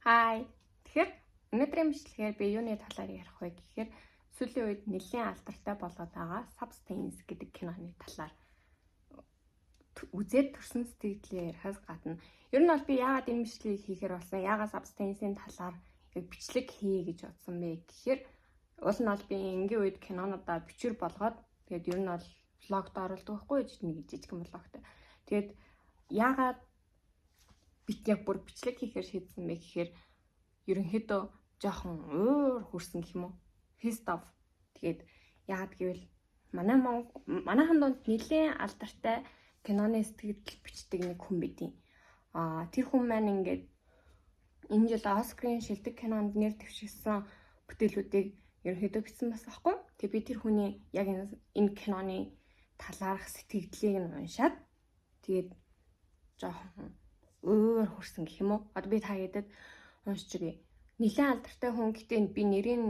Хай. Тэгэхээр өнөөдрийн бичлэгээр би юуны талаар ярих вэ гэхээр сүүлийн үед нэлээд алдартай болоод байгаа Substance гэдэг киноны талаар үзээд төрсэн сэтгэлдээ ярихаас гадна ер нь бол би яагаад энэ бичлэгийг хийхээр болсон, яагаад Substance-ийн талаар бичлэг хий гэж бодсон бэ гэхээр уул нь бол би энгийн үед кинонуудаа бичвэр болгоод тэгээд ер нь бол влогт оруулдаг байхгүй нэг жижигхэн влогт. Тэгээд яагаад бит яг бүр бичлэг хийхээр шийдсэн бэ гэхээр ерөнхийдөө жоохон уур хүрсэн гэх юм уу? Pissed off. Тэгээд яагаад гэвэл манайхан донд нэлээд алдартай киноны сэтгэл бичдэг нэг хүн байдیں۔ Тэр хүн маань ингээд энэ жил Оскарын шилдэг кинонд нэр дэвшигсэн бүтээлүүдийг ерөнхийдөө бичсэн бас байхгүй. Тэгээд би тэр хүний яг энэ киноны талаарх сэтгэлдлийг нь уншаад тэгээд жоохон уур хүрсэн гэх юм уу? Одоо би та хэдэд уншиж өгье. Нилээн алдартай хүн гэдэг би нэрийг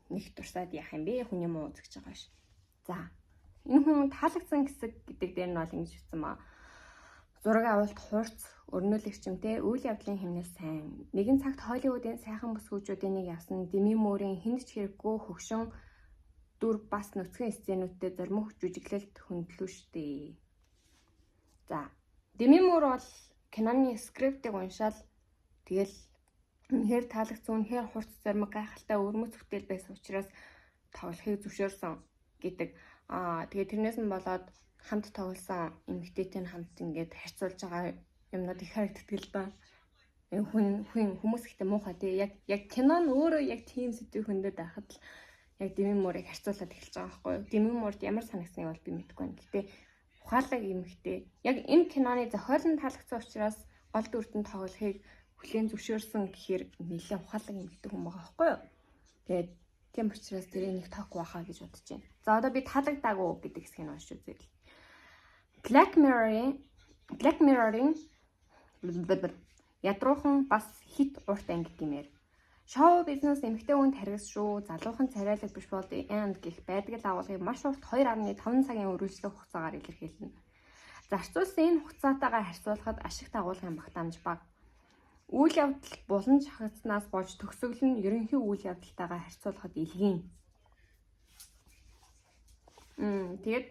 нэг дурсаад яах юм бэ? Хүний муу үзэж байгаа ш. За. Энэ хүн таалагдсан хэсэг гэдэг дээр нь бол ингэж хэлсэн маа. Зураг авалт хурц, өрнөлөгчмтэй үйл явдлын хэмнэл сайн. Нэгэн цагт Холливуудын сайхан бүсгүүчүүдийн нэг явсан Деми Мурийн хүнд ч хэрэггүй хөгшин дүр бас нүцгэн сценүүдтэй зоримог жүжиглэлт хөндлөө штэ. За. Деми Мур бол киноны скриптийг уншаал тэгэл үнэхээр таалагдсан, үнэхээр хурц зоримог гайхалтай өрмөц бүтээл байсан учраас тоглохыг зөвшөөрсөн гэдэг. Тэгээд тэрнээс нь болоод хамт тоглосон эмэгтэйтэй хамт ингээд харьцуулж байгаа юмнууд их харагддаг л доо. Хүмүүс ихтэй муухай тий. Яг кино нь өөрөө яг тийм сэдвийг хөндөд байхад л яг Деми Мурыг харьцуулаад эхэлж байгаа байхгүй юу? Деми Мурд ямар санагсныг бол би мэдэхгүй байна. Гэтэ ухаалаг эмэгтэй. Яг энэ киноны зохиол нь таалагдсан учраас гол дүртэн тоглохыг хүлээн зөвшөөрсөн гэхээр нэлээд ухаалаг эмэгтэй хүн байгаа байхгүй юу? Тэгээд тийм учраас тэрийг нэг тоохгүй байхаа гэж бодож байна. За одоо би таалагдаагүй гэдэг хэсгийг уншиж үзье. Black Mirror-ийн ядруухан бас хит урт анги гэмээр. Шоу бизнес эмэгтэй хүнд харгас шүү. Залуухан царайлаг биш бол and гэх байдаг л агуулгыг маш урт 2.5 цагийн үргэлжлэх хугацаагаар илэрхийлнэ. Зарцуулсан энэ хугацаатайгаа харьцуулахад ашигт агуулгын багтаамж бага. Үйл явдал булан шахагдсанаас болж төгсгөл нь ерөнхий үйл явдалтайгаа харьцуулахад илгийн. Тэгээд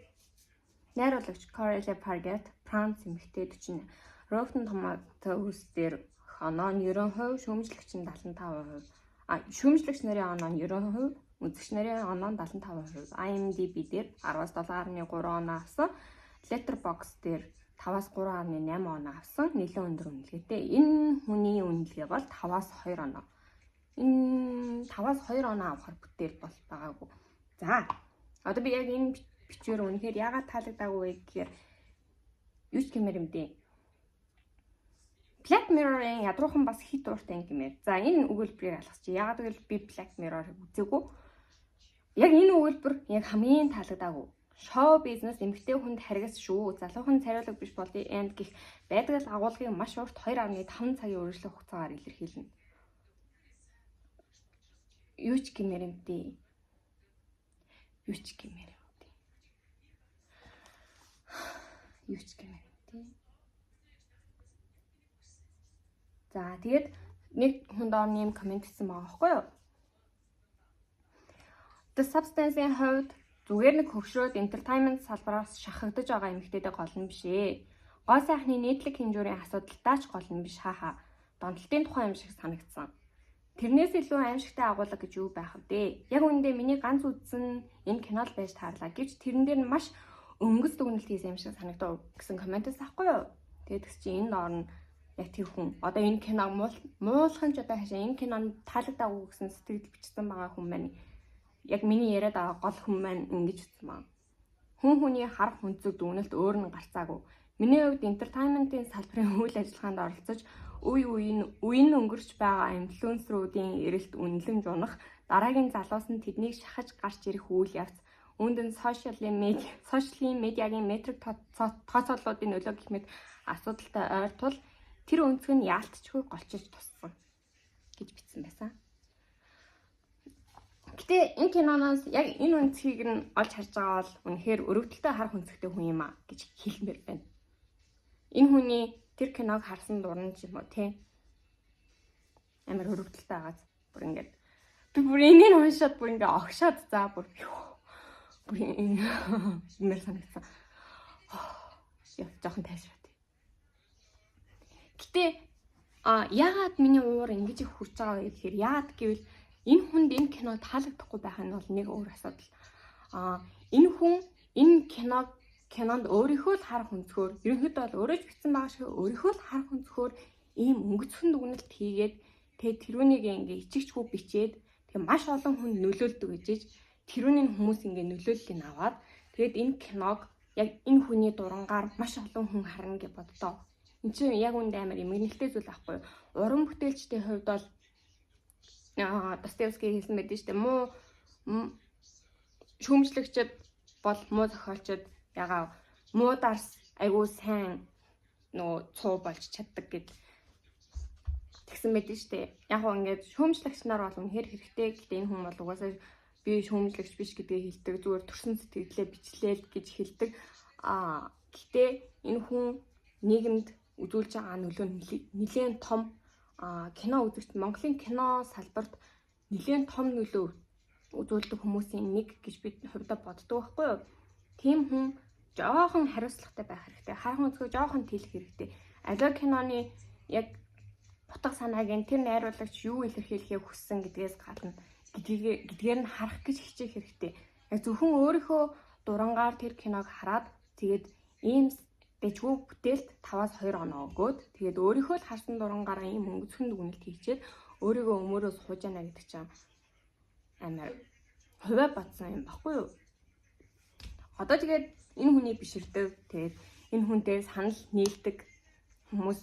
найруулагч Coralie Parget, Franz эмэгтэй 40, Rotten Tomatoes дээр оноо нь 90%, шүүмжлэгч нь 75%. Шүүмжлэгч нарын оноо нь 90%, үзэгч нарын оноо нь 75%. IMDb дээр 10-аас 7.3 оноо авсан. Letterboxd дээр 5-аас 3.8 оноо авсан. Нэлээд өндөр үнэлгээтэй. Энэ хүний үнэлгээ бол 5-аас 2 оноо. Энэ 5-аас 2 оноо авахар бүтээл бол байгаагүй. За. Одоо би яг энэ бичвэр үнэхээр яагаад таалагдаагүй вэ гэхээр юу ч гэмээр юм дээ. Black Mirror-ийн ядруухан бас хит урт анги гэмээр. За энэ өгүүлбэрийг алгасчих. Яагаад гэвэл би Black Mirror-ыг үзээгүй. Яг энэ өгүүлбэр яг хамгийн таалагдаагүй. Шоу бизнес эмэгтэй хүнд харгас шүү. Залуухан царайлаг биш бол and гэх байдаг л агуулгыг маш урт 2.5 цагийн үргэлжлэх хугацаагаар илэрхийлнэ. Юу ч гэмээр юм дээ. Юу ч гэмээр юм дээ. Юу ч гэмээр юм дээ. За тэгээд нэг хүн доор нэм комент хийсэн байгаа байхгүй юу? The Substance-ийн хувьд зүгээр нэг хөгшрөөд entertainment салбараас шахагдаж байгаа эмэгтэйдээ гол нь биш ээ. Гоо сайхны нийтлэг хэмжүүрийн асуудалтай ч гол нь биш хаа. Донтолтын тухай юм шиг санагдсан. Тэрнээс илүү аимшигтай агуулга гэж юу байх вэ? Яг үүндээ миний ганц үзсэн энэ кино л байж таарлаа гэж тэрэн дээр нь маш өнгөс дүгнэлт хийсэн юм шиг санагдав гэсэн комментээс ахгүй юу? Тэгээд чи энэ доор нь яг тэр хүн одоо энэ киног муулахын ч одоо хашаа энэ кинонд таалагдаагүй гэсэн сэтгэл бичсэн байгаа хүн маань яг миний яриад байгаа гол хүн маань ингэж хэлсэн байна. Хүний харах хүнцэг дүгнэлт өөр нь гарцаагүй. Миний хувьд entertainment-ийн салбарын үйл ажиллагаанд оролцож үеийн өнгөрч байгаа инфлюенсеруудын эрэлт үнэлэмж унах, дараагийн залуус нь тэднийг шахаж гарч ирэх үйл явц, үүнд нь сошиалын медиагийн метрик тооцооллуудын нөлөө гэх мэт асуудалтай ойртол тэр өнцөг нь яалтчгүй голчилж туссан гэж бичсэн байсан. Гэтэ энэ киноноос яг энэ өнцгийг нь олж харж байгаа бол үнэхээр өрөвдөлтөй харах өнцгтэй хүн юм а гэж хэлмээр байна. Энэ хүний тэр киног харсан дуран ч юм уу тий. амар өрөвдөлтэй байгааз бүр ингээд би бүр энийг уншаад бүр ингээд огшоод за бүр юмэр санагдсан. Яа жоохон тайшраад. Гэтэ яагаад миний уур ингэж их хүрч байгаа вэ гэхээр яагаад гэвэл энэ хүнд энэ кино таалагдахгүй байх нь бол нэг өөр асуудал. Энэ хүн энэ кинонд өөрийнхөө л харах өнцгөр ерөнхийдөө бол өөрөө ч бичсэн байгаа шиг өөрийнхөө л харах өнцгөр ийм өнгөцхөн дүгнэлт хийгээд тэгээд тэрүүнийг ингээ ичигчгүй бичээд тэгээд маш олон хүнд нөлөөлдөг гэж тэрүүний хүмүүс ингээ нөлөөллийг аваад тэгээд энэ киног яг энэ хүний дурангаар маш олон хүн харна гэж боддоо. Энд чинь яг үндэ амар эмгэнэлтэй зүйл байхгүй юу? Уран бүтээлчдийн хувьд бол Достоевский хэлсэн байдаг шүү дээ. Муу шүүмжлэгчд бол муу зохиолчд ягаа муудаарс айгүй сайн нөгөө цуу болж чаддаг гэд тэгсэн байдаг шүү дээ. Яг гоо ингээд шүүмжлэгч нар бол үнэхээр хэрэгтэй. Гэтэ энэ хүн бол угаасаа би шүүмжлэгч биш гэдгээ хэлдэг. Зүгээр төрсөн сэтгэлдээ бичлээ гэж хэлдэг. Гэтэ энэ хүн нийгэмд үзүүлж байгаа нөлөө нэлээд том кино үзэгч Монголын кино салбарт нэлээд том нөлөө үзүүлдэг хүмүүсийн нэг гэж би хувьдаа боддог байхгүй юу? Тийм хүн жоохон хариуцлагатай байх хэрэгтэй. Харах өнцгөө жоохон тэлэх хэрэгтэй. Аливаа киноны яг утга санааг нь тэр найруулагч юу илэрхийлэхээ хүссэн гэдгээс гадна гэдгээр нь харах гэж хичээх хэрэгтэй. Яг зөвхөн өөрийнхөө дурангаар тэр киног хараад тэгээд ийм дэжгүй бүтээлт 5-2 оноо өгөөд тэгээд өөрийнхөө л харсан дурангаараа ийм өнгөцхөн дүгнэлт хийчихэд өөрийгөө өмөрөө сууж яана гэдэг чинь амар хувиа батсан юм баггүй юу? Одоо тэгээд энэ хүний биширдэг тэгээд энэ хүнтэй санал нийлдэг хүмүүс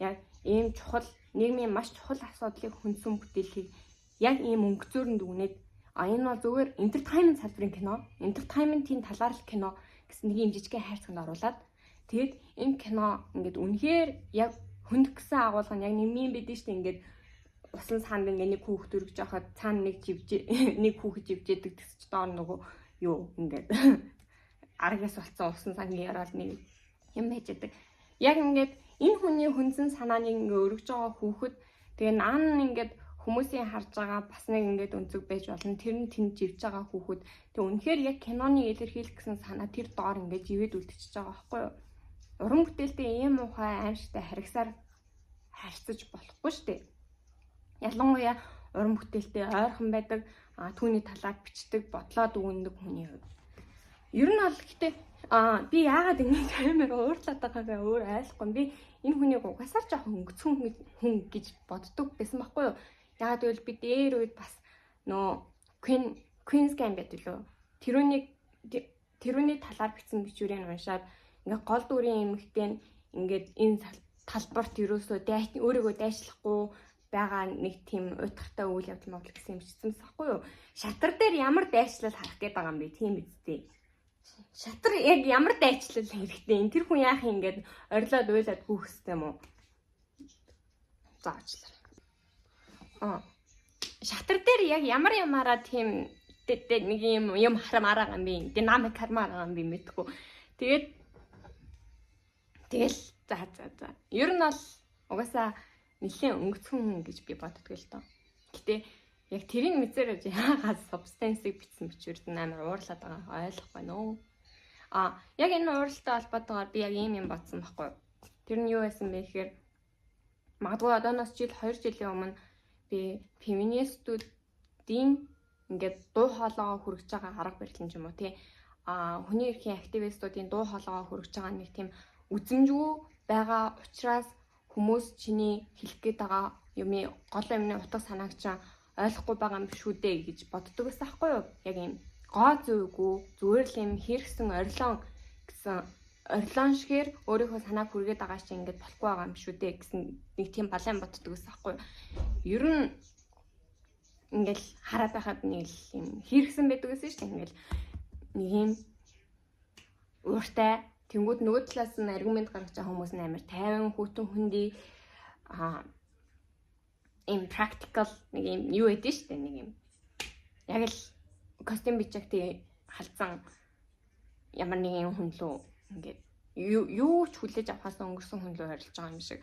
яг ийм чухал нийгмийн маш чухал асуудлыг хүндсэн бүтээлхийг яг ийм өнгөцөөрн дүгнээд энэ бол зүгээр entertainment салбарын кино, entertainment-ийн талаар л кино гэсэн нэг юм жижигхэн хайрцагт оруулаад тэгээд энэ кино ингээд үнэхээр яг хүнд гисэн агуулга нь яг нэмийн байдэн штэ ингээд усан санд ингээд нэг хүүхд өргөж байхад цаана нэг хүүхэд живжээдэг тэсч доор нөгөө юу ингээд аргаас болцсон усан сангийн яриад нэг юм байж байдаг. Яг ингээд энэ хүний хүнсэн санааны ингээд өргөж байгаа хүүхэд тэгээ наан ингээд хүмүүсийн харж байгаа бас нэг ингээд өнцөг байж болно. Тэр нь тэнд живж байгаа хүүхэд тэгээ үнэхээр яг киноны илэрхийлэх гэсэн санаа тэр доор ингээд живэд үлдчихэж байгаа байхгүй юу? Уран бүтээлтэй ийм ухаан аимшигтай харгасаар харьцаж болохгүй шүү дээ. Ялангуяа уран бүтээлтэй ойрхон байдаг түүний талаар бичдэг, бодлоод өгнөдөг хүний хувьд. Ер нь бол гэхдээ би яагаад ингэж амар уурлаад байгаагаа өөр ойлгохгүй. Би энэ хүнийг угасаар жоохон өнгөцхөн хүн гэж боддог байсан байхгүй юу? Яагаад гэвэл би дээр үед бас нөө Queen's Gambit билүү? Тэрүүний талаар бичсэн бичвэрийг уншаад ингээ гол дүрийн эмэгтэй нь ингээд энэ талбарт ерөөсөө өөрийгөө дайшлахгүй байгаа нэг тийм уйтгартай үйл явдал гэсэн юм чицсэн байхгүй юу? Шатар дээр ямар дайчлал харах гээд байгаа юм бэ? Тийм үстэй. Шатар яг ямар дайчлал хэрэгтэй юм? Тэр хүн яах юм ингээд орилоод уйлаад хүүх хэвтэй юм уу? Заачлаа. Шатар дээр яг ямаараа тийм нэг юм харамаар байгаа юм бэ? Динамик харамаар байгаа юм би мэдгүй. Тэгэл за. Ер нь бол угаасаа нэлээд өнгөцхөн гэж би боддог л доо. Гэтэ яг тэрийг мэдсээр яагаад substance-ийг бичсэн бичвэрд амар уурлаад байгаа ойлгохгүй нөө. Яг энэ ууралтай холбоотойгоор би яг ийм юм бодсон байхгүй. Тэр нь юу байсан бэ гэхээр магадгүй одооноос 2 жилийн өмнө би феминистүүдийн ингээд дуу хоолойгоо хүргэж байгаа арга барил юм уу тий. Хүний эрхийн активистуудын дуу хоолойгоо хүргэж байгаа нэг тийм үзэмжгүй байгаа учраас хүмүүс чиний хэлэх гээд байгаа юмны гол юмны утга санааг чинь ойлгохгүй байгаа юм шүү дээ гэж боддог байсан байхгүй юу? Яг юм гоо зүйгүй зүгээр л юм хэрэгсэн орилон шигээр өөрийнхөө санааг хүргээд байгаа чинь ингээд болохгүй байгаа юм шүү дээ гэсэн нэг тийм балан боддог байсан байхгүй юу? Ер нь ингээл хараад байхад нэг юм хэрэгсэн байдаг гэсэн шүү дээ. Ингээл нэг юм ууртай тэнгууд нөгөө талаас нь аргумент гаргаж байгаа хүмүүс нь амар тайван хүүтэн хүндий им practical нэг юм юу гэдэг шүү дээ. Нэг юм яг л костюм бичигтэй халзан ямар нэгэн хүн лөө ингээд юу ч хүлээж авахаас өнгөрсөн хүн лөө харилж байгаа юм шиг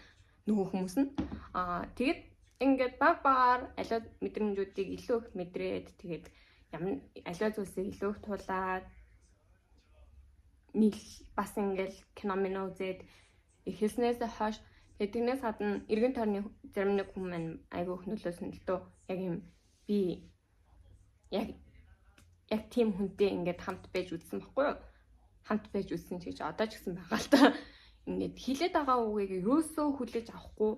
нөгөө хүмүүс нь тэгээд ингээд баг багаар аливаа мэдрэмжүүдийг илүү их мэдрээд тэгээд аливаа зүйлсийг илүү их туулаад бас ингээд кино минь үзээд эхэлснээс хойш тэгээд тэрнээс гадна эргэн тойрны зарим нэг хүмүүс маань айгүй их нөлөөсөн л дөө яг юм би яг тийм хүнтэй ингээд хамт байж үзсэн баггүй юу? Хамт байж үзсэн ч гэж одоо ч гэсэн байгаа л та. Ингээд хилээд байгаа үгийг ерөөсөө хүлээж авахгүй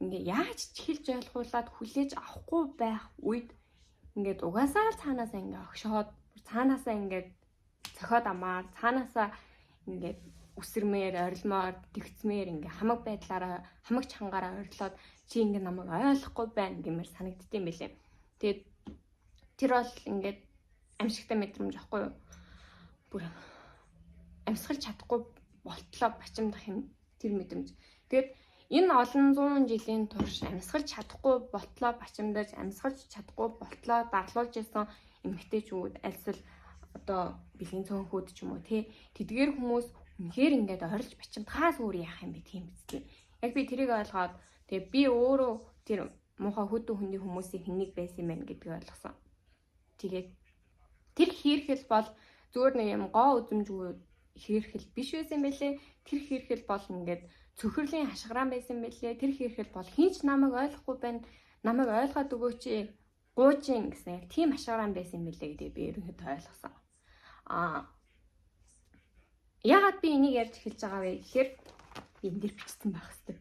ингээд яаж ч хэлж ойлгуулад хүлээж авахгүй байх үед ингээд угаасаа цаанаасаа ингээд огшоод цаанаасаа ингээд цохоод амаар цаанаасаа ингээд үсэрмээр орилмоор тэгцмээр ингээд хамаг байдлаараа хамаг чангаараа орилоод чи ингээд намайг ойлгохгүй байна гэмээр санагддсан байлээ. Тэгээд тэр бол ингээд амьсгалтай мэдрэмж ахгүй юу? Бүр амьсгалж чадахгүй болтлоо бачимдах юм тэр мэдрэмж. Тэгээд энэ олон зуун жилийн турш амьсгалж чадахгүй болтлоо бачимдаж амьсгалж чадахгүй болтлоо дарлуулж исэн эмэгтэйчүүд альсэл одоо бэлгийн цөөнхүүд ч юм уу тэдгээр хүмүүс үнэхээр ингээд орилж бачимдахаас өөр яах юм бэ тийм үстэй. Яг би тэрийг ойлгоод тэгээ би өөрөө тэр муухай хөдөө хөндий хүмүүсийн хэнийг байсан юм байна гэдгийг ойлгосон. Тэгээд тэр хийрхэл бол зүгээр нэг юм гоо үзэмжгүй хийрхэл биш байсан байлээ. Тэр хийрхэл бол ингээд цөхрөлийн хашгиран байсан байлээ. Тэр хийрхэл бол хинч намайг ойлгохгүй байна. Намайг ойлгоод өгөөч гуужин гэсэн яг тийм хашгиран байсан байлээ гэдэг би ерөнхийдөө ойлгосон. Яагаад би энийг ярьж эхэлж байгаа вэ гэхээр би энэ дэр бичсэн байх хэвээр.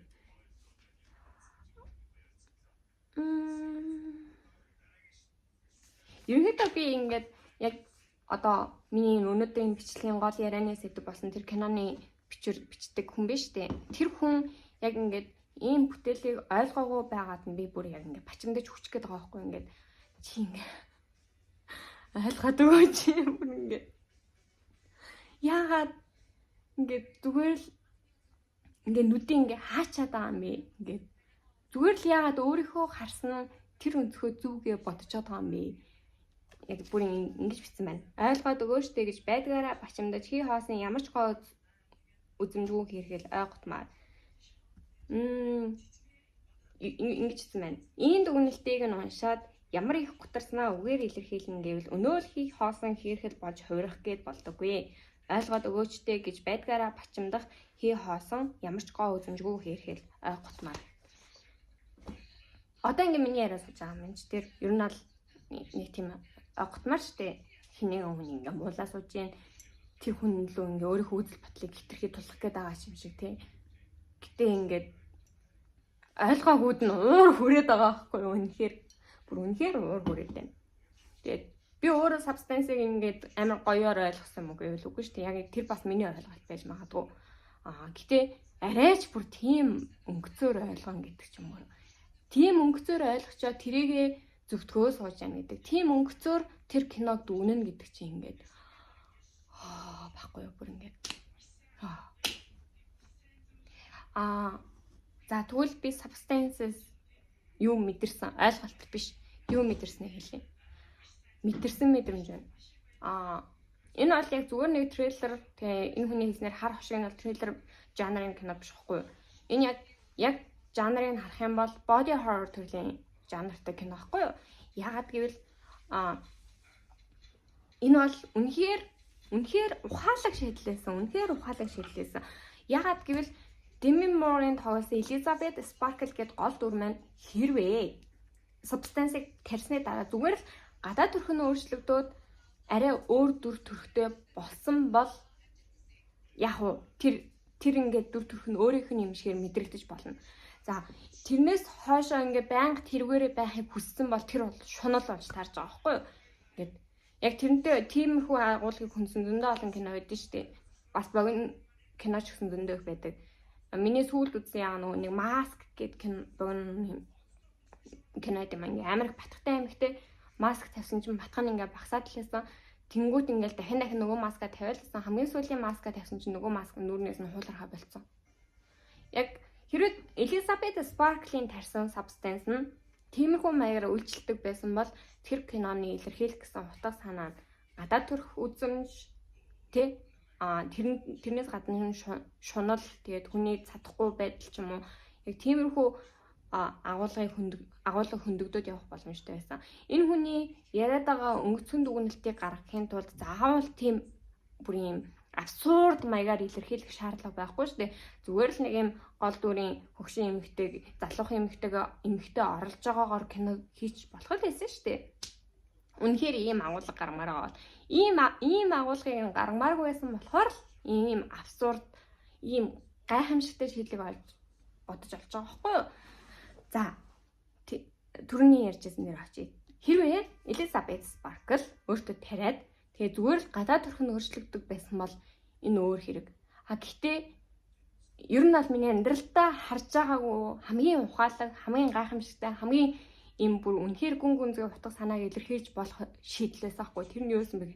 Ерөнхийдөө би ингээд яг одоо миний өнөөдрийн бичлэгийн гол ярианы сэдв болсон тэр киноны бичдэг хүн биш үү? Тэр хүн яг ингээд ийм бүтээлийг ойлгоогүй байгаад нь би бүр яг ингээд бачимдаж хүч гээд байгаа байхгүй ингээд чи ингээд ойлгоод өгөөч бүр ингээд яагаад ингээд зүгээр л ингээд нүдийн ингээд хаачаад байгаа юм бэ? Ингээд зүгээр л яагаад өөрийнхөө харсан тэр өнцгөө зүгээ бодчиход байгаа юм бэ? Яг бүр ингэж бичсэн байна. Ойлгоод өгөөштэй гэж байдгаараа бачимдаж хий хоосон ямар ч гоо үзэмжгүй хэрхэл ойготмаар. Ингэж бичсэн байна. Ийм дүгнэлтийг нь уншаад ямар их гутарснаа үгээр илэрхийлнэ гэвэл өнөөл хий хоосон хэрхэл болж хуурах гээд болдоггүй. Ойлгоод өгөөчтэй гэж байдгаараа бачимдах хий хоосон ямар ч гоо үзэмжгүй хэрхэл ойготмаар. Одоо ингэ миний яриа сууж байгаа юм чи тэр ер нь бол нэг тийм огтмар штэ хинээ хүн ингээ муулаа сууж гин тэр хүн лөө ингээ өөрийнхөө үзэл бодлыг хитрхи тулах гээд байгаа юм шиг тий. Гэтэ ингээд ойлгоогүйд нь уур хүрээд байгаа байхгүй юу? Үнэхээр уур хүрээд байна. Тэгээд би өөрөө substance-ыг ингээд амар гоёор ойлгосон юм уу гэвэл үгүй штэ. Яг тэр бас миний ойлголт байж магадгүй. Гэтэ арайч бүр тийм өнгөцөөр ойлгоно гэдэг ч юм уу. Тийм өнгөцөөр ойлгочоо тэрийгэ зөвтгөө сууж яана гэдэг. Тийм өнгөцөөр тэр киног дүгнэнэ гэдэг чинь ингээд баггүй юу бүр ингээд. За тэгвэл би substances юу мэдэрсэн ойлголт биш. Юу мэдэрснээ хэлье. Мэдэрсэн мэдрэмж байна. Энэ бол яг зүгээр нэг трейлер тэгээ энэ хүний хэлснээр хар хошиг нь бол трейлер жанрын кино биш байхгүй юу? Энэ яг жанрыг харах юм бол body horror төрлийн жанртай кино байхгүй юу? Яагаад гэвэл энэ бол үнэхээр ухаалаг шийдлээсэн. Яагаад гэвэл Demi Moore-ийн тоглосон Elizabeth Sparkle гэдэг гол дүр маань хэрвээ substance-ыг тарсны дараа зүгээр л гадаа төрх нь өөрчлөгдөөд арай өөр дүр төрхтэй болсон бол яг уу тэр ингээд дүр төрх нь өөрийнх нь юм шигээр мэдрэгдэж болно. За тэрнээс хоошоо ингээ байнга тэрвэрээ байхыг хүссэн бол тэр бол шунал болж таарж байгаа байхгүй юу? Ингээд яг тэрнтэй тиймэрхүү агуулгыг хүнсэн зөндөө олон кино байдаг шүү дээ. Бас богино киноч гэсэн зөндөө их байдаг. Миний сүүлд үзсэн яг нэг маск гэдэг богино кино гэдэг юм ингээ амар их батхтай амигтэй маск тавьсан чинь батх нь ингээ багсаад лээсэн. Тэнгүүт ингээл дахин нөгөө маска тавиулсан. Хамгийн сүүлийн маска тавьсан чинь нөгөө маск нүрнээс нь хуулархаа болцсон. Яг хэрвээ Elizabeth Sparkle-ийн тарсан substance нь тиймэрхүү маягаар үйлчлдэг байсан бол тэр киноны илэрхийлэх гэсэн утга санаа гадаад төрх үзэмж тий тэрнээс гадна шунал тэгээд хүний чадахгүй байдал ч юм уу яг тиймэрхүү агуулга хөндөгдөд явах боломжтой байсан. Энэ хүний яриад байгаа өнгөцгөн дүгнэлтийг гаргахын тулд заавал тийм бүр юм абсурд маягаар илэрхийлэх шаардлага байхгүй шүү дээ. Зүгээр л нэг юм гол дүрийн хөгшин эмэгтэйг залуухан эмэгтэй оролж байгаагаар кино хийч болох л байсан шүү дээ. Үнэхээр ийм агуулга гармаар байгаа бол ийм агуулгыг гаргамааргүй байсан болохоор л ийм абсурд ийм гайхамшигтай шийдлийг бодож олж байгаа байхгүй юу? За түрүүний ярьжсэн нэр очие. Хэрвээ Элизабет Спаркл өөртөө тариад тэгээ зүгээр л гадаад төрхөнд өөрчлөгдөг байсан бол энэ өөр хэрэг. Гэхдээ ер нь бол миний амьдралдаа харж байгаагүй хамгийн ухаалаг, хамгийн гайхамшигтай, хамгийн ийм бүр үнэхээр гүн гүнзгий утга санааг илэрхийлж болох шийдлээс аахгүй. Тэр нь юу юм бэ?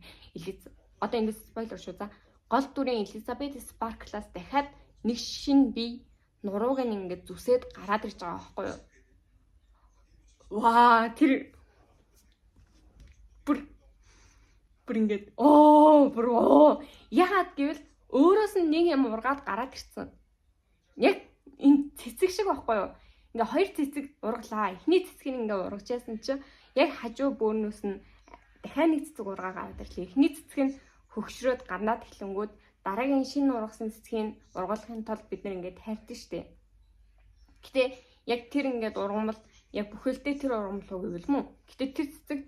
Одоо эндээс спойлер шүү. За гол дүрийн Элизабет Спарклаас дахиад нэг шин бие нурууг нь ингээд зүсээд гараад ирж байгаа байхгүй юу? Ваа, тэр бүр ингээд яагаад гэвэл өөрөөс нь нэг юм ургаад гараад ирсэн. Яг энэ цэцэг шиг байхгүй юу? Ингээ хоёр цэцэг ургалаа. Эхний цэцгийг ингээ ургаж яасан чинь яг хажуу бөөнөөс нь дахиад нэг цэцэг ургаа гараад ирлээ. Эхний цэцэг нь хөгшрөөд гарнаад эхлэнгүүд дараагийн шинэ ургасан цэцгийг ургуулахын тулд бид нэр ингээ тайрдсан штеп. Гэтэ яг тэр ингээд ургамал яг бүхэлдээ тэр ургамал уу гэвэл мөн. Гэтэ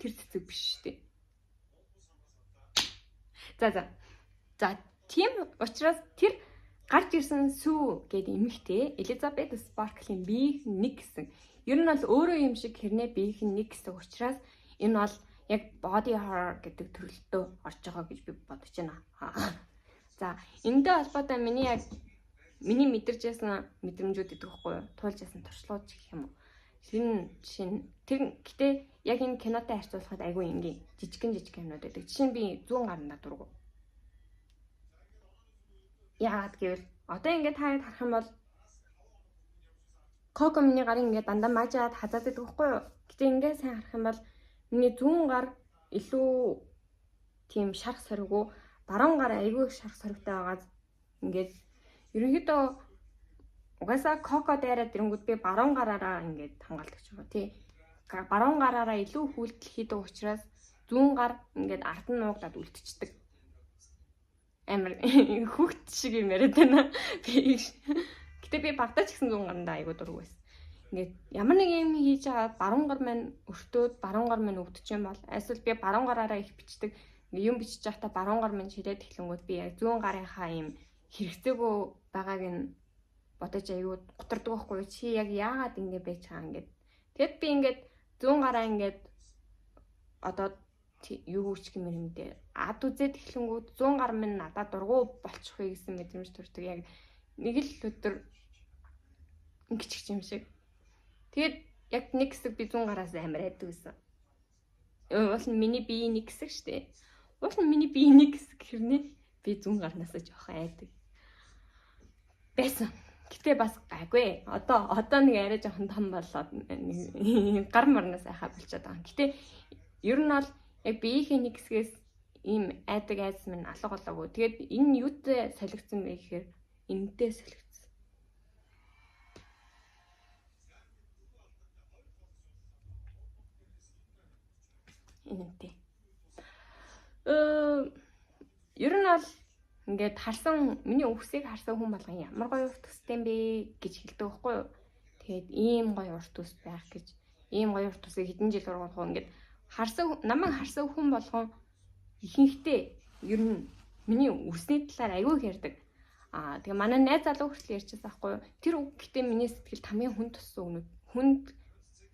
тэр цэцэг биш штеп. За тийм учраас тэр гарч ирсэн сүү гэдэг эмэгтэй Элизабет Спарклийн биеийг нэг гэсэн. Ер нь бол өөрөө юм шиг хэрнээ биеийг нэг гэсэн учраас энэ бол яг body horror гэдэг төрөлтөө орж байгаа гэж би бодож байна. За энэтэй холбоотой миний мэдэрч ясан мэдрэмжүүд идэх байхгүй юу? Туулж ясан туршлагууд гэх юм уу? Шин тэр гэтээ яг энэ кинотой харьцуулахад айгүй энгийн жижигэн юмнууд байдаг. Жишээ нь би 100 гаруй дургу. Яагаад гэвэл одоо ингээд таад харах юм бол Коко миний гарын ингээд дандаа мажаад хазаад байдаг байхгүй юу? Гэтэ ингээд сайн харах юм бол миний 100 гар илүү тийм шарх соргигүй, баруун гар айгүй их шарх соргитой байгаад ингээд ерөнхийдөө угаасаа Коко дайраад ирэнгүүт би баруун гараараа ингээд хамгаалдаг ч байгаа тий. Баруун гараараа илүү хүлдэл хийдэг учраас 100 гар ингээд ард нь нуугдаад үлдчихдэг. Амар хүүхд шиг юм яриад байна. Гэтэ би багтаач гэсэн 100 гаранда айгуу дург байсан. Ингээд ямар нэг юм хийж аваад баруун гар маань өртөөд баруун гар маань өвдөж юм бол эсвэл би баруун гараараа их бичдэг. Юм бичиж байхдаа баруун гар маань ширээд эхлэнгүүт би яг 100 гарынхаа юм хэрэгцээгүй байгааг нь бодож айгуу гутардаг байхгүй чи яг яагаад ингэ байж байгаа ингээд. Тэгэд би ингээд 100 гараа ингээд одоо юу ч гэмээр юм дээ. Ад үзээд эхлэнгүүд 100 гар минь надад дургу болчих вэ гэсэн мэдрэмж төрдөг. Яг нэг л өдөр ингэчих юм шиг. Тэгэд яг нэг хэсэг би 100 гараас амар айдаг гэсэн. Уул нь миний бие нэг хэсэг штэ. Уул нь миний бие нэг хэсэг хэрнээ би 100 гарнаас жоох айдаг. Байсан. Гэтэ бас гайгүй. Одоо нэг арай жоохон том болоод гар марнаас айхаа болчиход байгаа. Гэтэ ер нь бол яг биеийн нэг хэсгээс ийм айдаг айс минь алга болоогүй. Тэгээд энэ юутай солигдсон бэ гэхээр энэтэй солигдсон. Энэтэй. Ер нь бол ингээд миний үхсийг харсан хүн болгон ямар гоё урт төстэй юм бэ гэж хэлдэг байхгүй юу. Тэгээд ийм гоё урт төс байх гэж ийм гоё урт төсийг хэдэн жил ургуулах ингээд намайг харсан хүн болгон ихэнхдээ ер нь миний үсний талаар аягүй их ярьдаг. Тэгээ манай найз залуу хүртэл ярьчихсан байхгүй юу. Тэр үг гэтээ миний сэтгэлд хамгийн хүнд туссан өгнөд. Хүнд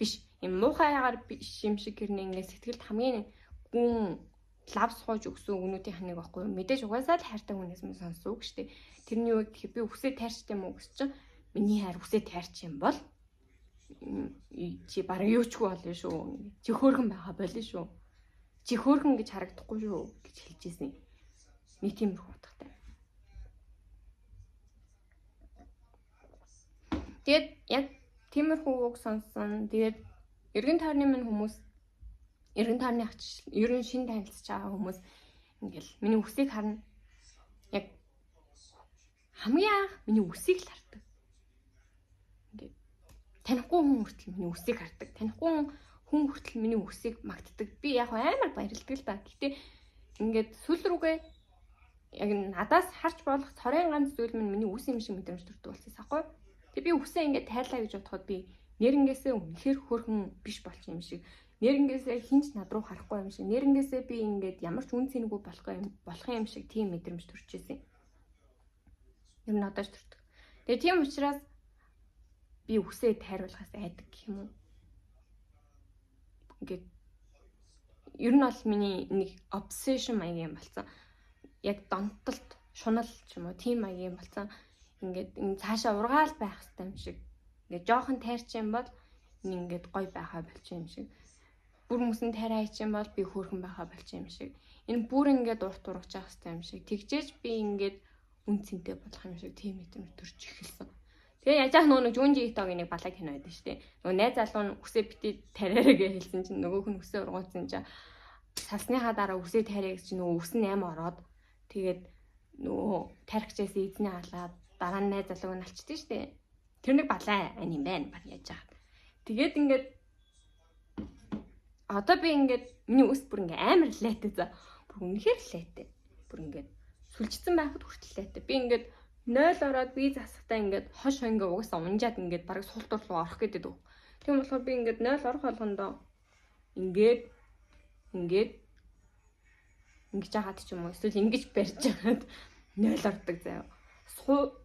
биш. Юм муухайгаар биш юм шиг гэрнэ ингээд сэтгэлд хамгийн гүн лав сууж өгсөн өгнүүдийн ханыг байхгүй юу. Мэдээж угаасаа л хайртай хүнээс минь сонссон үг штэ. Тэрний үед би үсээ тайрчтай юм уу гэсэн чинь миний хайр үсээ тайрч юм бол чи бараг юучгүй болно шүү. Чи хөөрхөн байха болно шүү. Чи хөөрхөн гэж харагдахгүй шүү гэж хэлж ирсэн. Нэг тиймэрхүү утгатай. Тэгээд яг тиймэрхүү үг сонссон. Тэгээд эргэн тойрны минь хүмүүс эргэн тойрны ерөн шин танилцж байгаа хүмүүс ингээл миний үсийг харна. Яг хамгийн анх миний үсийг л хардаг. танихгүй хүн хүртэл миний үсийг хардаг. Танихгүй хүн хүртэл миний үсийг магтдаг. Би яг амар баярлдаг л да. Гэтэ ингээд сүл рүүгээ яг надаас харж болох цорын ганц зүйл миний үс юм шиг мэдрэмж төрдөг болсон сахгүй. Тэг би үсээ ингээд тайрлаа гэж бодоход би нэрнгээсээ үнэхээр хөөрхөн биш болчих юм шиг. Нэрнгээсээ хинч над руу харахгүй юм шиг. Нэрнгээсээ би ингээд ямар ч үн цэнэгүй болох юм шиг тийм мэдрэмж төрж ирсэн. Ер нь одоо ч төрдөг. Тэгээ тийм учраас би үсээ тайруулахаас айдаг гэх юм уу. Ингээд ер нь бол миний нэг obsession маяг юм болсон. Яг донтолт, шунал ч юм уу тийм маяг юм болсон. Ингээд цаашаа ургаал байх хэрэгтэй юм шиг. Ингээд жоохон тайрч юм бол ингээд гоё байхаа болчих юм шиг. Бүр мөсөн тайраа хийчих юм бол би хөөрхөн байхаа болчих юм шиг. Энэ бүр ингээд урт ургаж явах хэрэгтэй юм шиг. Тэгжээж би ингээд үн цэнтэй болох юм шиг тийм мэдрэмж төрж эхэлсэн. Тэгээ яаж яах нэг Жүнжи Итогийн нэг балаг кино байдаг шүү дээ. Нөгөө найз залуу нь үсээ битээ тариараа гэж хэлсэн чинь нөгөөх нь үсээ ургуулсан чинь салсныхаа дараа үсээ тариа гэж чинь нөгөө үс нь аим ороод тэгээд нөгөө тархичээс эзний халаад дараа нь найз залууг нь алчдээ шүү дээ. Тэр нэг балай аним байна баг яаж яах. Тэгээд ингээд одоо би ингээд миний үс бүр ингээд амар лайтай за. Бүр үнэхээр лайтай. Бүр ингээд сүлжсэн байхад хүртэл лайтай. Би ингээд 0 ороод би засахтаа ингээд хош ингээ угаасаа унжаад ингээд бараг суултуур руу орох гэдэг. Тийм болохоор би ингээд 0 орох болгондоо ингээд ингэж хаад ч юм уу эсвэл ингэж барьж хагаад 0 ордог заяа.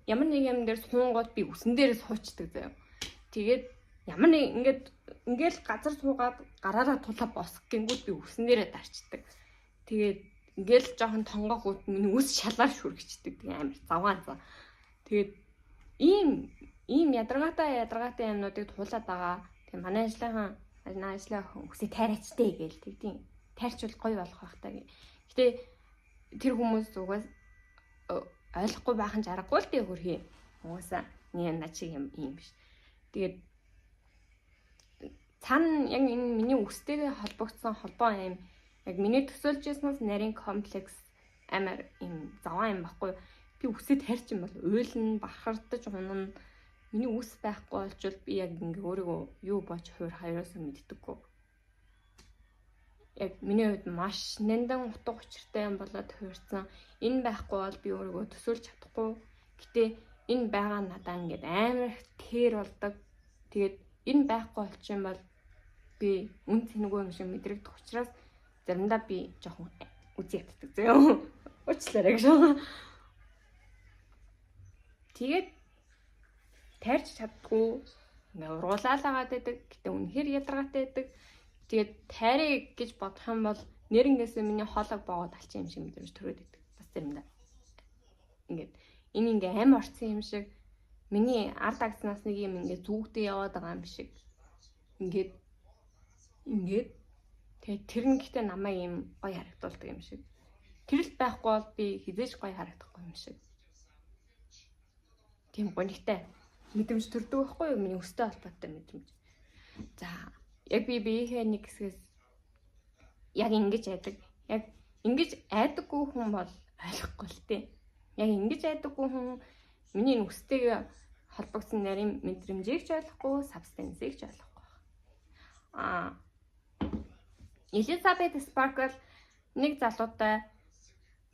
Ямар нэг юм дээр суунгууд би үсэн дээрээ суучдаг заяа. Тэгээд ямар нэг ингээл газар суугаад гараараа тулаа босх гингүүд би үсэн дээрээ дарчдаг. Тэгээд ингээл жоохон тонгох үт миний үс шалаар шүргчдэг. Тэгээ амар завгаан заа. Тэгээд ийм ядаргаатай юмнуудыг туулаад байгаа. Тэгээ манай ажлынхан үсээ тайраачтэй гээл тэгдэм. Тайрчвал гоё болох байх таа гэ. Гэтэ тэр хүмүүс угаас ойлгохгүй байхын жаргагүй л дээ хөрхий. Угаасаа наа чи юм биш. Тэгээд цаана яг энэ миний үстэйгээ холбогдсон холбоо юм. Яг миний төсөөлж яснаас нарийн комплекс амар юм заваа юм баггүй. Би үсээ тарьч юм бол уйлна, бахардаж унана. Миний үс байхгүй болчвол би яг ингээ өөрийгөө юу бооч хоёроос мэддэггүй. Яг миний хувьд маш нэндан утга учиртай юм болоод хуурсан. Энэ байхгүй бол би өөрийгөө төсөөлж чадахгүй. Гэтэ энэ байгаа надаа ингээд амар их тэр болдог. Тэгээд энэ байхгүй болчих юм бол би үн цэнэгүй юм шиг мэдрэгдэх учраас заримдаа би жоохон үзий яддаг заяа. Уучлаарай гэж. Тэгээд тайрч чаддгүй ингээ ургуулаагаад байдаг. Гэтэ үнэхээр ядаргаатай байдаг. Тэгээд тайрыг гэж бодох юм бол нэрнгээсээ миний хоолойг боогод алчих юм шиг мэдрэмж төрөөд байдаг. Бас заримдаа. Ингээд энэ ингээ амь орсон юм шиг миний ард агцнаас нэг юм ингээ зүгдээ яваад байгаа юм шиг. Ингээд тэгээд тэр нь гэхдээ намайг юм гоё харагдуулдаг юм шиг. Тэрл байхгүй бол би хизээж гоё харагдахгүй юм шиг. Тийм гонигтай мэдрэмж төрдөг байхгүй юу? Миний өстэй холбоотой мэдрэмж. За, яг би биеийнхээ нэг хэсгээс яг ингэж айдаг. Яг ингэж айдаггүй хүн бол ойлгохгүй л дээ. Яг ингэж айдаггүй хүн миний өстэйгээ холбогдсон нарийн мэдрэмжийг ч ойлгохгүй, сабстансыг ч ойлгохгүй. Элизабет Спаркл нэг залуутай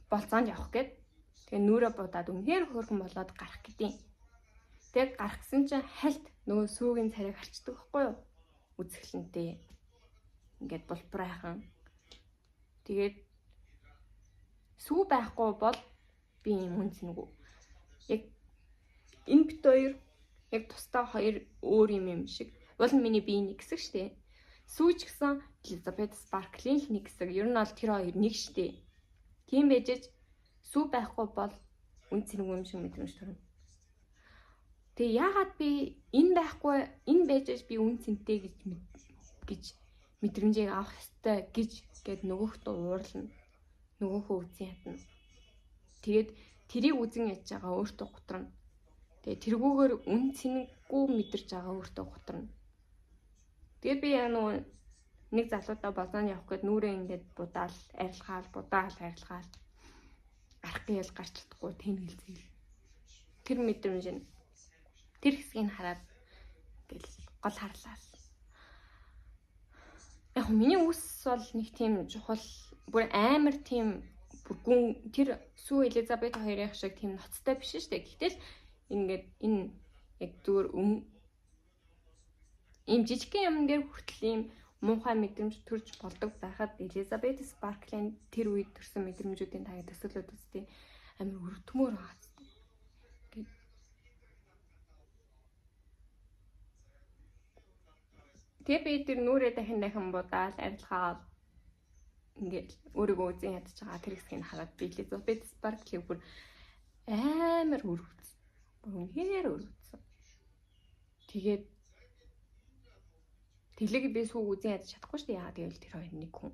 болцоонд явах гээд тэгээ нүрэ будаад үнэхээр хөөрхөн болоод гарах гэдیں۔ Тэг гарахсан чинь хальт нөгөө сүүгийн царайг харчдаг байхгүй юу? Үзэсгэлэнтэй. Ингээд булбрайхан. Тэгээд сүү байхгүй бол би юм үнцэнгүй. Яг энэ бит хоёр яг тусдаа хоёр өөр юм шиг. Уул нь миний биеийн нэг хэсэг штэ. Сүүч гэсэн Элизабет Спарклийн нэг хэсэг. Ер нь бол тэр хоёр нэг штэ. Тийм байжж сүү байхгүй бол үнцэнгүй юм шиг мэдрэмж төрнө. Тэгээ яагаад би энэ байхгүй энэ байжж би үнцэнтэй гэж мэдрэмжийг авах ёстой гэд нөгөөхдөө уурлна. Нөгөөхөө үзэн ядна. Тэгээд тэрийг үзэн ядж байгаа өөртөө гутрна. Тэгээд тэргүүгээр үнцэнгүй мэдэрч байгаа өөртөө гутрна. Тэгээд би нөгөө нэг залуудаа болооны явах гээд нүрээ ингээд будаал арилгаал гарах гээл гарч чадахгүй тэнэлзэл. Тэр мэдрэмж нь тэр хэсгийг хараад ингээл гол харлаа. Яг миний үс бол нэг тийм чухал бүр амар тийм гүн тэр Сүү Элизабет хоёрын шиг тийм ноцтой биш шүү дээ. Гэтэл ингээд энэ яг зүгээр ийм жижигхэн юм дээр хүртэл ийм муухай мэдрэмж төрж болдог байхад Элизабет Спарклийн тэр үед төрсэн мэдрэмжүүдийн таг төсөөлөд үстэй амар өртмөр байгаа. Тэгээ би тэр нүрээ дахин будаал арилгаад ингээд өөрийгөө үзэн ядаж байгаа тэр хэсгийг хараад би Элизабет Спарклийг бүр амар өрөвдсөн. Үнэхээр өрөвдсөн. Тэгээд тэглэг би сүүг үзэн ядаж чадахгүй шүү дээ. Яагаад гэвэл тэр хоёр нэг хүн.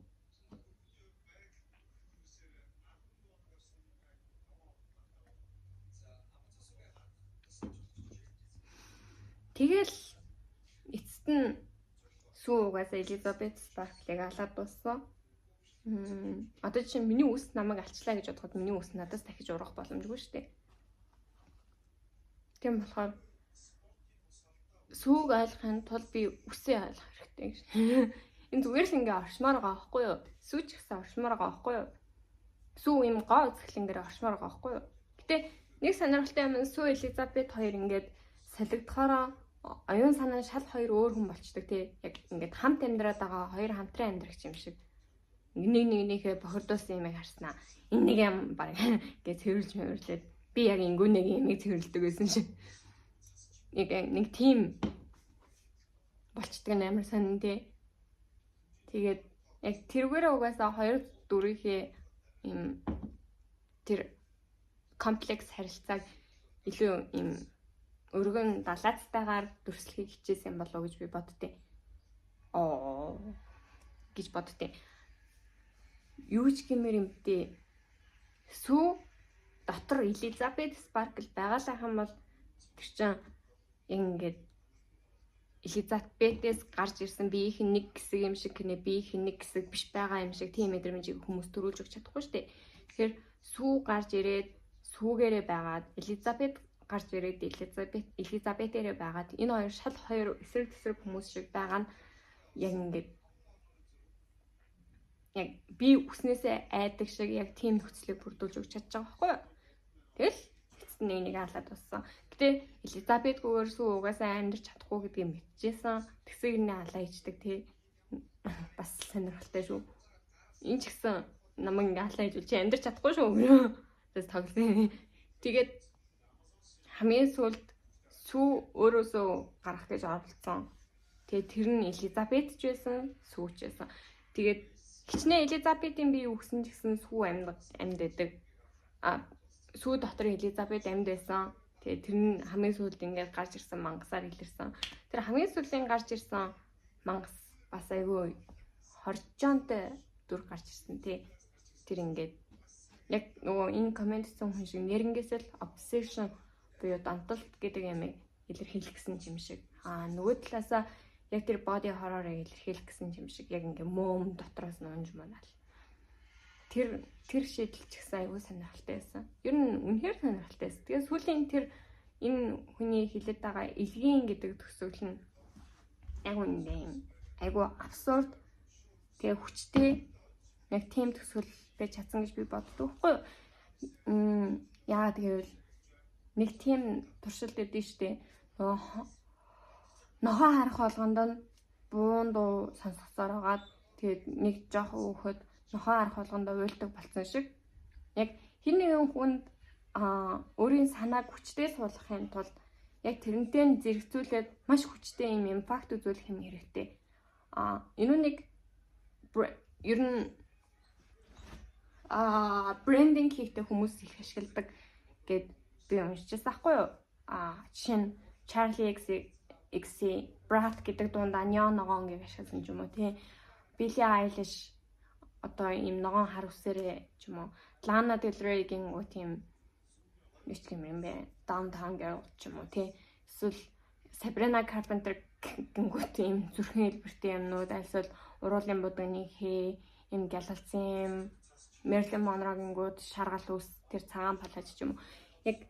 Тэгэл эцэст нь Сүү угаасаа Элизабет Спарклийг алаад дууссан. Одоо чинь миний үс намайг алчлаа гэж бодоход миний үс надаас дахиж урах боломжгүй шүү дээ. Тийм болохоор Сүүг ойлгохын тулд би үсээ ойлгох хэрэгтэй гэж. Энэ зүгээр л ингээ оршмоор байгаа байхгүй юу? Сүү ч гэсэн оршмоор байгаа байхгүй юу? Сүү юм гоо үзэхлэнгээр оршмоор байгаа байхгүй юу? Гэтэ нэг сонирхолтой юм Сүү Элизабет хоёр ингээд солигдохороо оюун санаа шал хоёр өөр хүн болчдөг тий. Яг ингээд хамт амьдраад байгаа хоёр хамтран амьдрах юм шиг. Нэгнийхээ бохирдуулсан юмыг харснаа. Энэ нэг юм баг гэж цэвэрлж мөвөрлээд би яг ингүүнийг юмыг цэвэрлдэг байсан шиг. Нэг тим болчдөг амар сонин тий. Тэгээд яг тэргээрээ угаасаа хоёр дүрийнхээ юм тэр комплекс харилцааг илүү юм өргөн далаацтайгаар дүрслэхийг хичээсэн болов уу гэж би боддیں۔ Гэж боддیں۔ Юу ч гэмээр юм бэ? Сүү дотор Элизабет Спаркл байгаалах юм бол тэр чинь ингээд Элизабетээс гарч ирсэн биеийн нэг хэсэг юм шиг гинэ биеийн нэг хэсэг биш байгаа юм шиг тийм мэдрэмжийг хүмүүс төрүүлж өгч чадахгүй шүү дээ. Тэгэхээр Сүү гарч ирээд сүүгээрээ байгаад Элизабет гарч ирээд Элизабетээрээ байгаад энэ хоёр шал хоёр эсрэг тэсрэг хүмүүс шиг байгаа нь яг ингээд яг би үснээсээ айдаг шиг яг тийм нөхцөлийг бүрдүүлж өгч чадж байгаа байхгүй юу? Тэгэл эцэст нь нэг алаад болсон. Гэтэ Элизабетгүйгээр Сүү угаасаа амьдарч чадахгүй гэдгийг мэдчихсэн. Тэгсээр нэ алаа ичдэг тий. Бас сонирхолтой шүү. Энэ ч гэсэн намайг ингээ алаа ижүүл чи амьдарч чадахгүй шүү. Тэс тоглосон. Тэгээд хамгийн сүүлд Сүү өөрөөсөө гарах гэж оролцсон. Тэгээд тэр нь Элизабет ч байсан, Сүү ч байсан. Тэгээд хичнээн Элизабетийн бие үгсэн ч гэсэн Сүү амьд байдаг. Сүү дотор Элизабет амьд байсан. Тэгээд тэр нь хамгийн сүүлд ингээд гарч ирсэн мангасаар илэрсэн. Тэр хамгийн сүүлийн гарч ирсэн мангас бас айгүй хоржоонтой дүр гарч ирсэн тий. Тэр ингээд яг нөгөө энэ комментсэн хүн шиг нэрнгээсэл obsession буюу донтолт гэдэг ямыг илэрхийлэх гэсэн юм шиг. Нөгөө талаасаа яг тэр body horror-ыг илэрхийлэх гэсэн юм шиг яг ингээ мөөм дотроос нунж манаал. Тэр шийдэл ч гэсэн айгүй сонирхолтой байсан. Ер нь үнэхээр сонирхолтой байсан. Тэгээ сүүлийн тэр энэ хүний хэлээд байгаа илгийн гэдэг төсөөл нь яг үнэндээ юм айгүй абсурд тэгээ хүчтэй яг тийм төсөөл байж чадсан гэж би боддог байхгүй юу? Яагаад гэвэл нэг тийм туршилт өгдөө штэ. Нохоо харах болгонд нь буун дуу сонсгоцоор хагаад тэгээд нэг жоох өөхөд нохоо харах болгонд уйлдаг болсон шиг. Яг хин нэгэн хүнд өөрийн санааг хүчтэй суулгахын тулд яг тэрнтэй зэрэгцүүлээд маш хүчтэй юм импакт үзүүлэх юм хэрэгтэй. Энэ нэг ер нь брендинг хийхдээ хүмүүс их ашигладаг гэд би уншижсэн байхгүй юу? Жишээ нь Charlie XC Brat гэдэг дундаа неон ногоон гэж ашигласан ч юм уу тий. Billie Eilish одоо ийм ногоон хар үсээрээ ч юм уу. Lana Del Rey-гийн тийм юу ч юм бэ? Downtown Girl ч юм уу тий. Эсвэл Sabrina Carpenter гингүүт ийм зүрхэн хэлбэртэй юмнууд альсвал уруулын будагны хээ ийм гялалцсан юм Marilyn Monroe гингүүд шаргал үс тэр цагаан палаж ч юм уу. Яг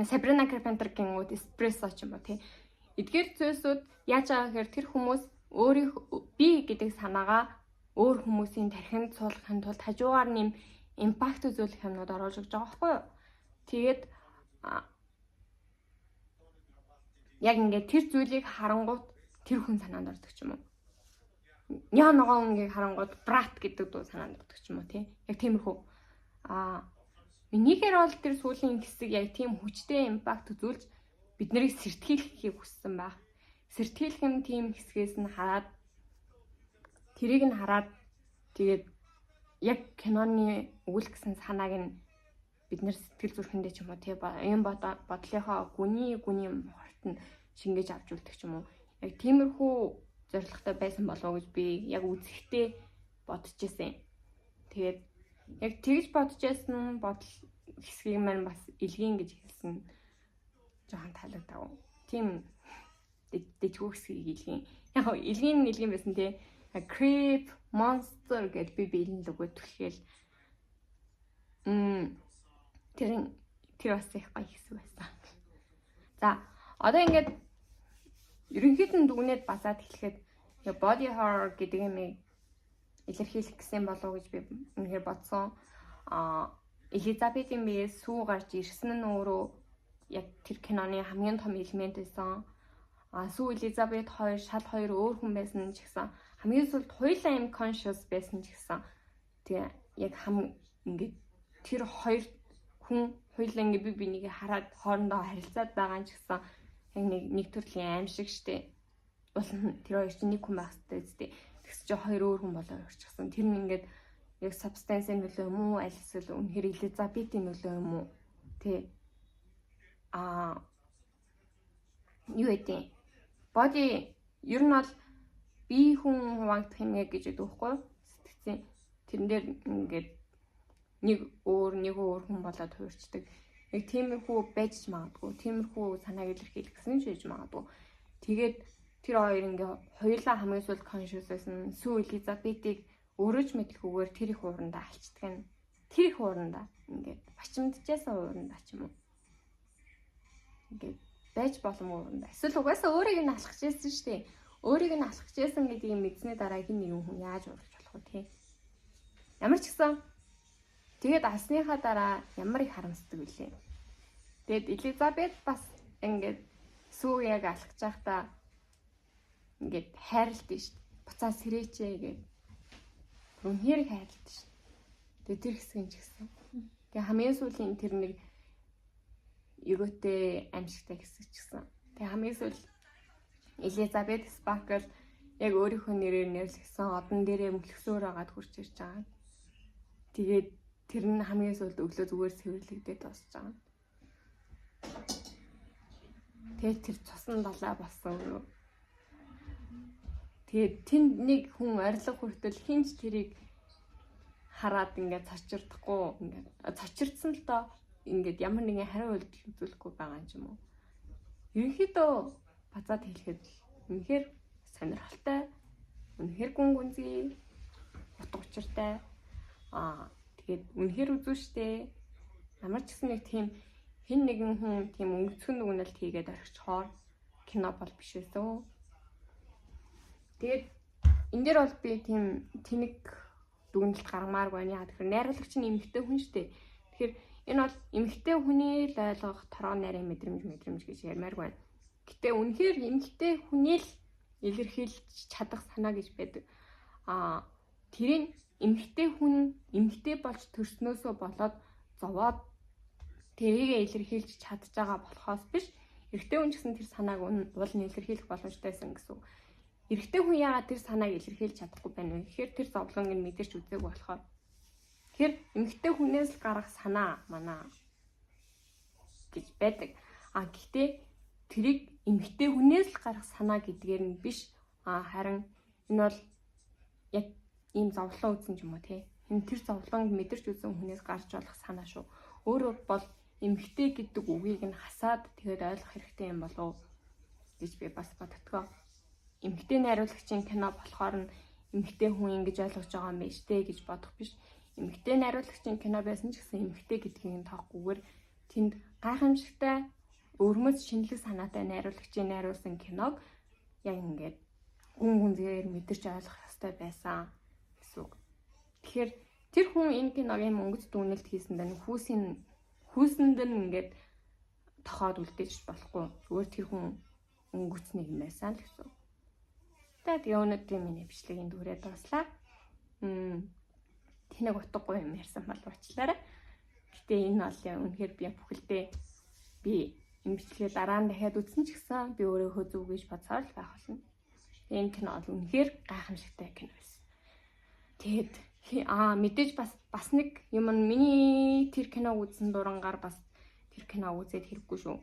Sabrina Carpenter гингүүд espresso ч юм уу тий. эдгээр зүйлсүүд яаж байгаа гэхээр тэр хүмүүс би гэдэг санаагаа өөр хүмүүсийн тархинд суулгахын тулд хажуугаар нэм импакт үзүүлэх юмнууд оруулж өгч байгаа байхгүй юу? Тэгээд яг ингээд тэр зүйлийг харангуут тэр хүн санаанд ордог ч юм уу. Яа ногоонгийг харангуут брат гэдэг дуу санаанд ордог ч юм уу тий. Яг тиймэрхүү. Минийхээр бол тэр сүүлийн хэсэг яг тийм хүчтэй импакт үзүүлж бид нарыг сэртгийлэхийг хүссэн баг. Сэртгийлэх нь тийм хэсгээс нь хараад тэрийг нь хараад тэгээд яг киноны өгүүлэх гэсэн санааг нь бид нэр сэтгэл зүрхэндээ ч юм уу тий юм бодлынхоо гүний хорт нь шингээж авч үлдэх ч юм уу. Яг тиймэрхүү зорилготой байсан болов уу гэж би яг үзэхдээ бодож ирсэн. Тэгээд яг тэгж бодож байсан бодол хэсгийг маань бас илгийн гэж хэлсэн жоохон таалагдав. Тийм дэжгүй хэсгийг илгийн. Яг илгийн байсан тий. Creep monster гэж би биелэн л өгөөд түлхэл. Тэр бас их гоё хэсэг байсан. За, одоо ингээд ерөнхийд нь дүгнээд базаад хэлэхэд body horror гэдэг юм илэрхийлэх гэсэн болов уу гэж би үнэхээр бодсон. Элизабетийн биеэс сүү гарч ирсэн нь өөрөө яг тэр киноны хамгийн том элемент байсан. Сүү Элизабет шал хоёр өөр хүн байсан ч гэсэн хамгийн сүүлд хоёулаа юм conscious байсан ч гэсэн тэгээ яг ингээд тэр хоёр хүн хоёулаа ингээд би бинийг хараад хоорондоо харилцаад байгаа ч гэсэн яг нэг төрлийн аим шиг штэ. Уул тэр хоёр чинь нэг хүн байх хэрэгтэй үстэй. Тэгс чи хоёр өөр хүн болоо өрчихсэн. Тэр нь ингээд яг substance-ийн нөлөө юм уу? Аль эсвэл үнэхээр Элизабетийн нөлөө юм уу? Тэ. Юу гэдэг? Body ер нь бол бие хүн хуваагдах юм гэж байдаг байхгүй юу? Сэтгцэн. Тэрэн дээр ингээд нэг өөр хүн болоод хуурчдаг. Яг тиймэрхүү байж магадгүй. Тиймэрхүү санааг илэрхийлэх гэсэн ч хийж магадгүй. Тэгээд тэр хоёр ингээ хоёулаа хамгийн сүүлд conscious байсан. Сүү Элизабетийг өөрөө ч мэдлгүйгээр тэр их уурандаа алчдаг нь. Тэр их уурандаа ингээд бачимдчихсан уурандаа ч юм уу. Ингээд байж боломгүй уурандаа. Эсвэл угаасаа өөрийг нь алхаж ирсэн шүү дээ. Өөрийг нь алхаж ирсэн гэдгийг мэдсэний дараа хин нэгэн хүн яаж уурч болох вэ тий? Ямар ч гэсэн тэгээд алсныхаа дараа ямар их харамсдаг вүлээ. Тэгээд Элизабет бас ингээд сүү яг алхаж байхдаа ингээд хайрлалтай шүү дээ. Буцаа сэрээчээ гэж. Үнээр хайрлалтай шүү. Тэгээд тэр хэсгийн ч гэсэн. Тэгээд хамгийн сүүлийн тэр нэг егөөтэй аимшигтай хэсэг ч гэсэн. Тэгээд хамгийн сүүл Элизабет Спаркл яг өөрийнхөө нэрээр нэрлэсэн одон дээрээ мөлхсөөр агаад хурж ирж байгаа. Тэгээд тэр нь хамгийн сүүлд өглөө зүгээр сэвэрлэгдээд босч байгаа. Тэгээд тэр цусан далаа болсон юу. Тэгээд тэнд нэг хүн арилга хүртэл хинч тэрийг хараад ингээд цочирдахгүй ингээд цочирдсан л доо ингээд ямар нэгэн хариу үйлдэл үзүүлэхгүй байгаа юм уу. Ерөнхийдөө базаад хэлэхэд үнэхээр сонирхолтой, үнэхээр гүн гүнзгий, утга учиртай. Тэгээд үнэхээр үзүүштэй. Ямар ч гэсэн нэг тийм хэн нэгэн хүн тийм өнгөцгөн дүгнэлт хийгээд орхичхоор кино бол биш байсан. Тэгээд энэ дээр бол би тийм тэнэг дүгнэлт гаргамаар байна. Яа тэгэхээр найруулагч нь эмэгтэй хүн шүү дээ. Тэгэхээр энэ бол эмэгтэй хүний л ойлгох торгон нарийн мэдрэмж гэж ярмаар байна. Гэтэ үнэхээр эмэгтэй хүний л илэрхийлж чадах санаа гэж байдаг. Тэрийг эмэгтэй хүн эмэгтэй болж төрснөөсөө болоод зовоод тэрийг илэрхийлж чадж байгаа болохоос биш. Эрэгтэй хүн ч гэсэн тэр санааг уул нь илэрхийлэх боломжтойсэн гэсэн. Эрэгтэй хүн яагаад тэр санааг илэрхийлж чадахгүй байна вэ? Тэгэхээр тэр зовлонг нь мэдэрч үзээгүй болохоор. Тэгэхээр эмэгтэй хүнээс л гарах санаа манаа гэж байдаг. Гэхдээ тэрийг эмэгтэй хүнээс л гарах санаа гэдгээр нь биш. Харин энэ бол яг ийм зовлон үзсэн юм уу те. Энэ тэр зовлонг мэдэрч үзсэн хүнээс гарч болох санаа шүү. Өөрөө бол эмэгтэй гэдэг үгийг нь хасаад тэгээд ойлгох хэрэгтэй юм болов гэж би бас боддгоо. Эмэгтэй найруулагчийн кино болохоор нь эмэгтэй хүн ингэж ойлгож байгаа юм биш үү гэж бодох биш. Эмэгтэй найруулагчийн кино байсан ч гэсэн эмэгтэй гэдгийг нь тоохгүйгээр тэнд гайхамшигтай өвөрмөц шинэлэг санаатай найруулагчийн найруулсан киног яг ингээд хүн зүгээр мэдэрч ойлгох ёстой байсан гэсэн үг. Тэгэхээр тэр хүн энэ киног юм өнгөц дүгнэлт хийсэн даа хүүсэнд нь ингээд тохоод үлдээж болохгүй. Зүгээр тэр хүн өнгөцнийг юм байсан л гэсэн. Тэгээ өнөөдрийн миний бичлэгийн дүрээ дуслаа. Тэнэг утгагүй юм ярьсан бол уучлаарай. Гэтэ энэ бол үнэхээр би бүхэлдээ би энэ бичлэгээ дараа нь дахиад үзсэн ч гэсэн би өөрөө зүг гэж бодсоор л байх болно. Энэ кино бол үнэхээр гайхамшигтай кино байсан. Тэгээд мэдээж бас нэг юм нь миний тэр киног үзсэн дурангаар бас тэр киног үзээд хэрэггүй шүү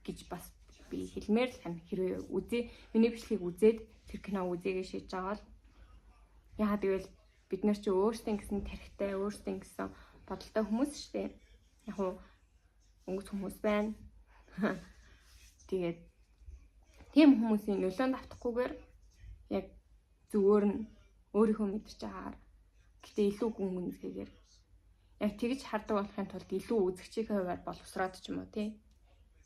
гэж бас би хэлмээр л хань хэрвээ миний бичлэгийг үзээд тэр киног үзээгээ шийдэж байгаа бол яагаад гэвэл бид нар чи өөрсдийн гэсэн тарихтай өөрсдийн гэсэн бодолтой хүмүүс шүү дээ. Яг уу өнгөц хүмүүс байна. Тэгээд тийм хүмүүсийн нөлөөнд автахгүйгээр яг зүгээр нь өөрийнхөө мэдэрч байгаагаар гэтээ илүү гүн үзэхээр яг тэгж хардаг болохын тулд илүү үзэгчийн хувьд боловсроод ч юм уу тий.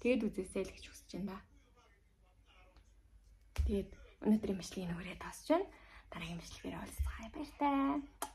Тэгэд үзээсэй л гэж хүсэж байна да. Тэгээд өнөөдрийн бичлэгийн нүрээ тасч байна. Дараагийн бичлэгээр уулзцгаая баяр таа.